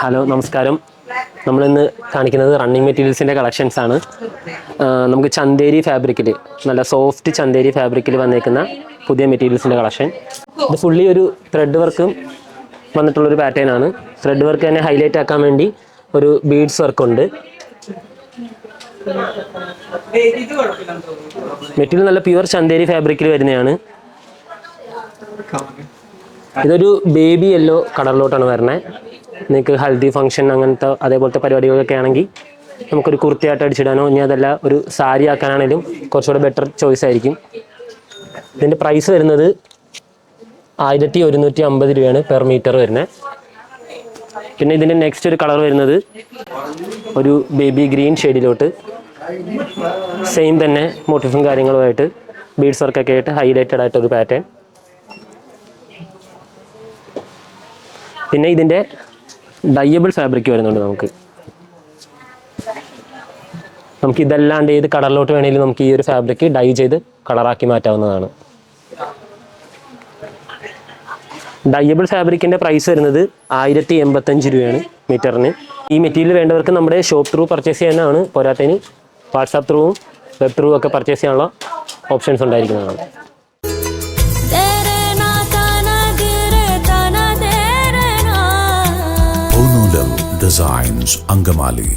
Hello നമസ്കാരം. നമ്മളിന്ന് കാണിക്കുന്നത് റണ്ണിങ് മെറ്റീരിയൽസിൻ്റെ കളക്ഷൻസാണ്. നമുക്ക് ചന്തേരി ഫാബ്രിക്കിൽ, നല്ല സോഫ്റ്റ് ചന്തേരി ഫാബ്രിക്കിൽ വന്നേക്കുന്ന പുതിയ മെറ്റീരിയൽസിൻ്റെ കളക്ഷൻ. ഇത് ഫുള്ളി ഒരു ത്രെഡ് വർക്കും വന്നിട്ടുള്ളൊരു പാറ്റേൺ ആണ്. ത്രെഡ് വർക്ക് തന്നെ ഹൈലൈറ്റ് ആക്കാൻ വേണ്ടി ഒരു ബീഡ്സ് വർക്കുണ്ട്. മെറ്റീരിയൽ നല്ല പ്യുവർ ചന്തേരി ഫാബ്രിക്കിൽ വരുന്നതാണ്. ഇതൊരു ബേബി യെല്ലോ കളറിലോട്ടാണ് വരുന്നത്. നിങ്ങൾക്ക് ഹൽദി ഫംഗ്ഷൻ അങ്ങനത്തെ അതേപോലത്തെ പരിപാടികളൊക്കെ ആണെങ്കിൽ നമുക്കൊരു കുർത്തിയായിട്ട് അടിച്ചിടാനോ, ഇനി അതല്ല ഒരു സാരി ആക്കാനാണെങ്കിലും കുറച്ചുകൂടെ ബെറ്റർ ചോയ്സ് ആയിരിക്കും. ഇതിൻ്റെ പ്രൈസ് വരുന്നത് 1150 രൂപയാണ് പെർ മീറ്റർ വരുന്നത്. പിന്നെ ഇതിൻ്റെ നെക്സ്റ്റ് ഒരു കളർ വരുന്നത് ഒരു ബേബി ഗ്രീൻ ഷെയ്ഡിലോട്ട്, സെയിം തന്നെ മോട്ടിഫും കാര്യങ്ങളുമായിട്ട് ബീഡ്സ് വർക്കൊക്കെ ആയിട്ട് ഹൈലൈറ്റഡ് ആയിട്ടൊരു പാറ്റേൺ. പിന്നെ ഇതിൻ്റെ ഡയബിൾ ഫാബ്രിക് വരുന്നുണ്ട്. നമുക്ക് ഇതല്ലാണ്ട് ഏത് കളറിലോട്ട് വേണമെങ്കിലും നമുക്ക് ഈ ഒരു ഫാബ്രിക് ഡൈ ചെയ്ത് കളറാക്കി മാറ്റാവുന്നതാണ്. ഡയബിൾ ഫാബ്രിക്കിൻ്റെ പ്രൈസ് വരുന്നത് 1085 രൂപയാണ് മീറ്ററിന്. ഈ മെറ്റീരിയൽ വേണ്ടവർക്ക് നമ്മുടെ ഷോപ്പ് ത്രൂ പർച്ചേസ് ചെയ്യാനാണ്. പോരാത്തതിന് വാട്സാപ്പ് ത്രൂവും വെബ് ത്രൂ ഒക്കെ പർച്ചേസ് ചെയ്യാനുള്ള ഓപ്ഷൻസ് ഉണ്ടായിരിക്കുന്നതാണ്. Designs Angamali.